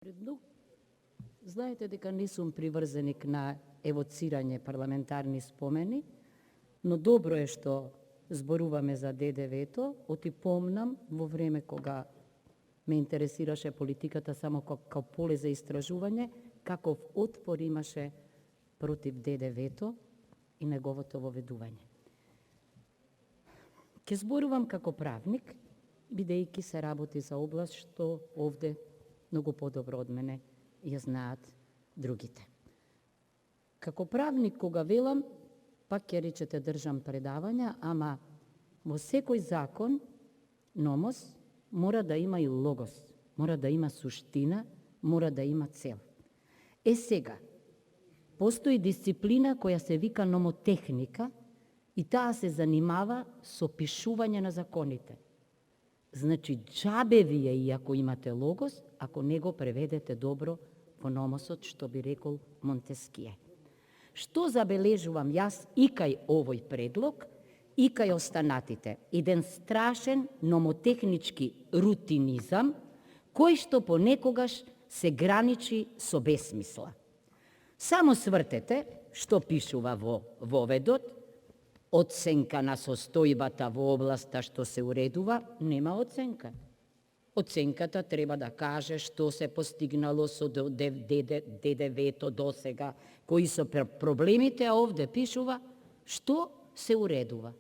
Предно, знаете дека не сум приврзеник на евоцирање парламентарни спомени, но добро е што зборуваме за ДДВ-то. Оти помнам во време кога ме интересираше политиката само како поле за истражување, каков отпор имаше против ДДВ-то и неговото воведување. Ке зборувам како правник, бидејќи се работи за област што овде многу подобро од мене ја знаат другите. Како правник, кога велам, пак ќе речете држам предавања, ама во секој закон, номос, мора да има и логос, мора да има суштина, мора да има цел. Сега, постои дисциплина која се вика номотехника и таа се занимава со пишување на законите. Значи, џабе вие и ако имате логос, ако не го преведете добро во номосот, што би рекол Монтеские. Што забележувам јас и кај овој предлог, и кај останатите? Еден страшен номотехнички рутинизам, кој што понекогаш се граничи со бесмисла. Само свртете што пишува во воведот, оценка на состојбата во областа што се уредува, нема оценка. Оценката треба да каже што се постигнало со ДДВ-то до сега, кои се проблемите, а овде пишува што се уредува.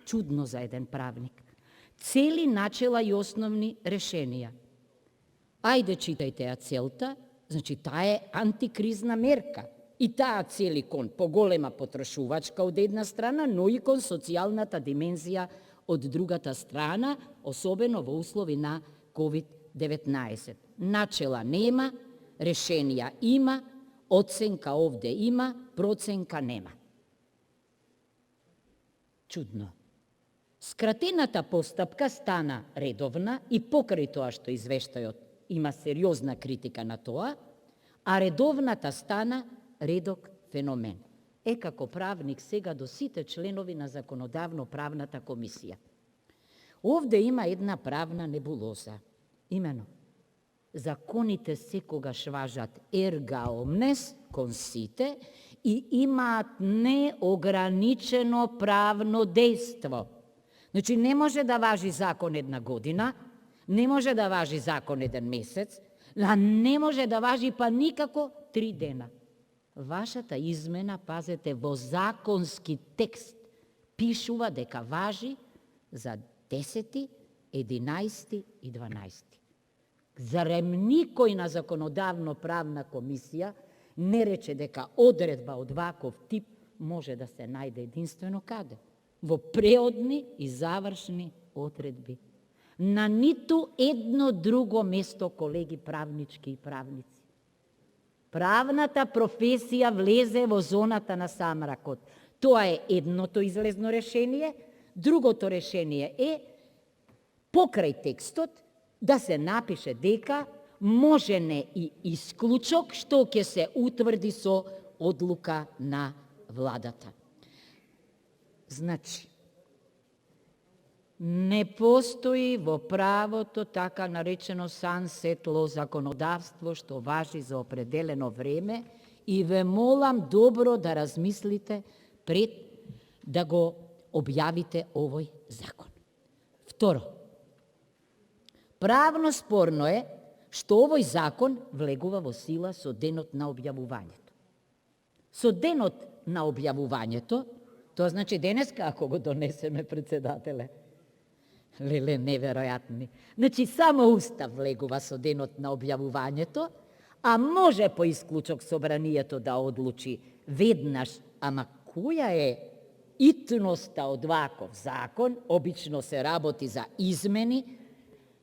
Чудно за еден правник. Цели начела и основни решенија. Ајде читајте ја целта, значи таа е антикризна мерка. И таа цели кон поголема потрошувачка од една страна, но и кон социјалната димензија од другата страна, особено во услови на COVID-19. Начела нема, решенија има, оценка овде има, проценка нема. Чудно. Скратената постапка стана редовна и покрај тоа што извештајот има сериозна критика на тоа, а редовната стана редок феномен. Како правник сега до сите членови на Законодавно-правната комисија. Овде има една правна небулоза. Имено, законите секогаш важат ерга омнес, консите, и имаат неограничено правно дејство. Значи, не може да важи закон една година, не може да важи закон еден месец, а не може да важи па никако 3 дена. Вашата измена, пазете, во законски текст пишува дека важи за 10, 11 и 12. Зарем никој на Законодавно-правна комисија не рече дека одредба од ваков тип може да се најде единствено каде? Во преодни и завршни одредби. На ниту едно друго место, колеги правнички и правници. Правната професија влезе во зоната на самракот. Тоа е едното излезно решение. Другото решение е покрај текстот да се напише дека можене и исклучок што ќе се утврди со одлука на владата. Значи, не постои во правото така наречено сансетло законодавство што важи за определено време и ве молам добро да размислите пред да го објавите овој закон. Второ, правно спорно е што овој закон влегува во сила со денот на објавувањето. Со денот на објавувањето, тоа значи денеска ако го донесеме, председателе. Леле, неверојатни. Значи, само Устав влегува со денот на објавувањето, а може по исклучок собранието да одлучи веднаш, ама која е итноста од ваков закон? Обично се работи за измени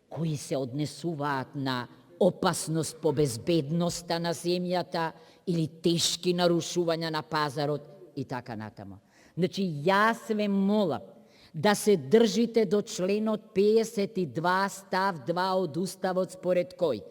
кои се однесуваат на опасност по безбедноста на земјата или тешки нарушувања на пазарот и така натаму. Значи, јас ве молам да се држите до членот 52 став 2 од Уставот, според кој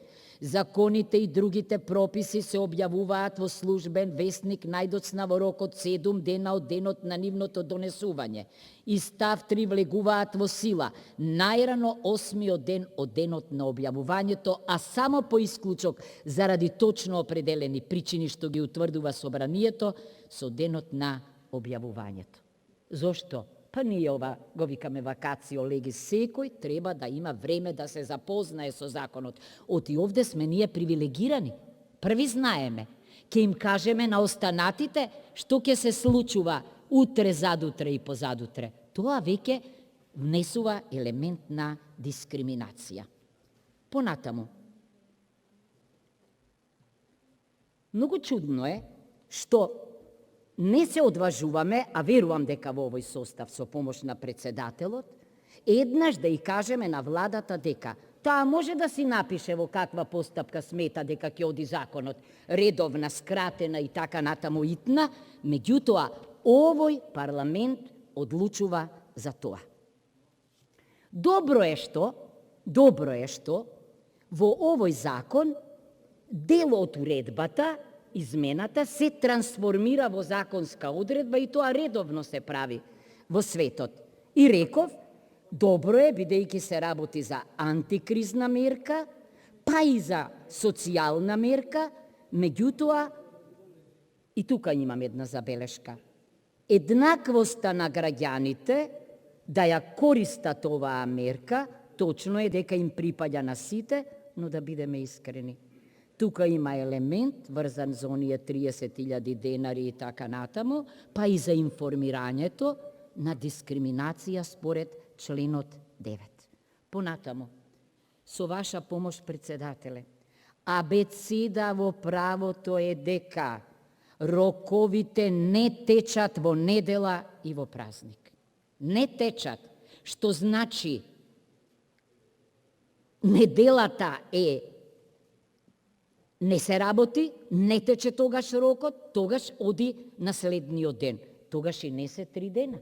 Законите и другите прописи се објавуваат во службен весник најдоцна во рок од 7 дена од денот на нивното донесување. И став 3 влегуваат во сила најрано 8-миот ден од денот на објавувањето, а само по исклучок заради точно определени причини што ги утврдува собранието со денот на објавувањето. Зошто? Па ние ова го викаме вакацио легис, секој треба да има време да се запознае со законот. Оти овде сме ние привилегирани. Први знаеме. Ке им кажеме на останатите што ќе се случува утре, задутре и позадутре. Тоа веќе внесува елемент на дискриминација. Понатаму. Многу чудно е што не се одважуваме, а верувам дека во овој состав со помош на председателот, еднаш да и кажеме на владата дека таа може да си напише во каква постапка смета дека ќе оди законот, редовна, скратена и така натаму итна, меѓутоа овој парламент одлучува за тоа. Добро е што во овој закон дел од уредбата, измената, се трансформира во законска одредба и тоа редовно се прави во светот. И реков, добро е, бидејќи се работи за антикризна мерка, па и за социјална мерка, меѓутоа, и тука имам една забелешка, еднаквоста на граѓаните да ја користат оваа мерка, точно е дека им припаѓа на сите, но да бидеме искрени. Тука има елемент врзан за оние 30.000 денари и така натаму, па и за информирањето на дискриминација според членот 9. Понатаму, со ваша помош, председателе, абецеда во правото е дека роковите не течат во недела и во празник. Не течат, што значи неделата не се работи, не тече тогаш рокот, тогаш оди на следниот ден. Тогаш и не се 3 дена.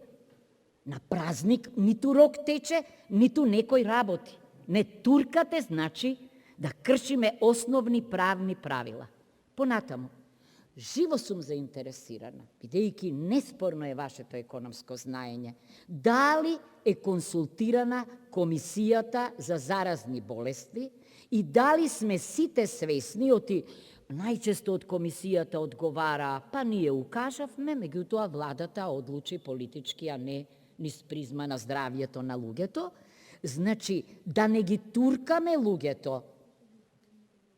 На празник ниту рок тече, ниту некој работи. Не туркате, значи да кршиме основни правни правила. Понатаму, живо сум заинтересирана, бидејќи неспорно е вашето економско знаење, дали е консултирана Комисијата за заразни болести и дали сме сите свесни, оти најчесто од комисијата одговара, па ние укажавме, меѓутоа владата одлучи политички, а не низ призма на здравјето на луѓето. Значи, да не ги туркаме луѓето,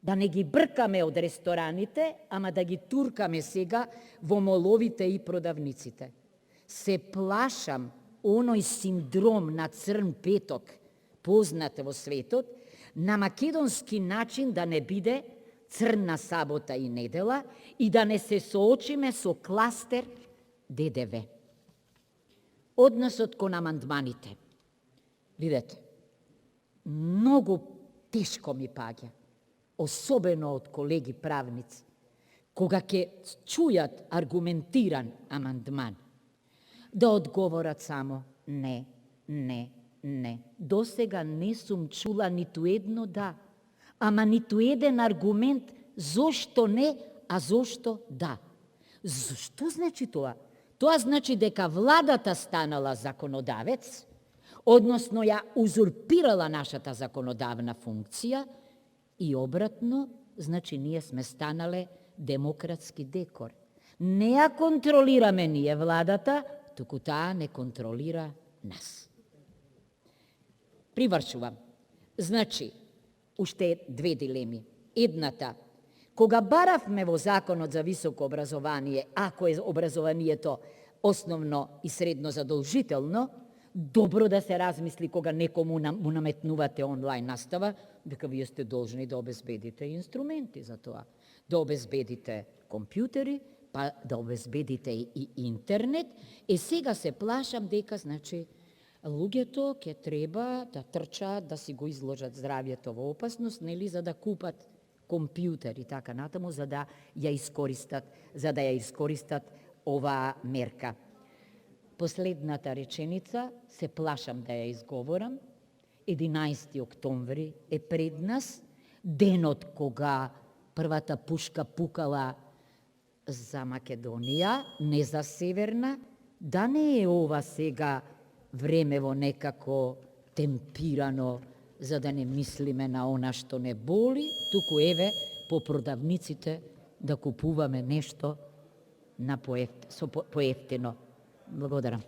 да не ги бркаме од рестораните, ама да ги туркаме сега во моловите и продавниците. Се плашам оној синдром на црн петок, познат во светот, на македонски начин да не биде црна сабота и недела и да не се соочиме со кластер ДДВ. Односот кон амандманите. Видете, многу тешко ми паѓа, особено од колеги правници, кога ќе чујат аргументиран амандман, да одговорат само не, не, не. До сега не сум чула ниту едно да, ама ниту еден аргумент зошто не, а зошто да. Што значи тоа? Тоа значи дека владата станала законодавец, односно ја узурпирала нашата законодавна функција и обратно, значи ние сме станале демократски декор. Не ја контролираме ние владата, туку таа не контролира нас. Привршувам. Значи, уште 2 дилеми. Едната, кога баравме во Законот за високо образование, ако е образованието основно и средно задолжително, добро да се размисли кога некому му наметнувате онлайн настава, дека вие сте должни да обезбедите инструменти за тоа. Да обезбедите компјутери, па да обезбедите и интернет. Сега се плашам дека, значи, луѓето ќе треба да трчаат, да си го изложат здравјето во опасност, нели, за да купат компјутер и така натаму, за да ја искористат оваа мерка. Последната реченица, се плашам да ја изговорам, 11. октомври е пред нас, денот кога првата пушка пукала за Македонија, не за Северна, да не е ова сега времево некако темпирано за да не мислиме на она што не боли, туку еве по продавниците да купуваме нешто на поевтино. Благодарам.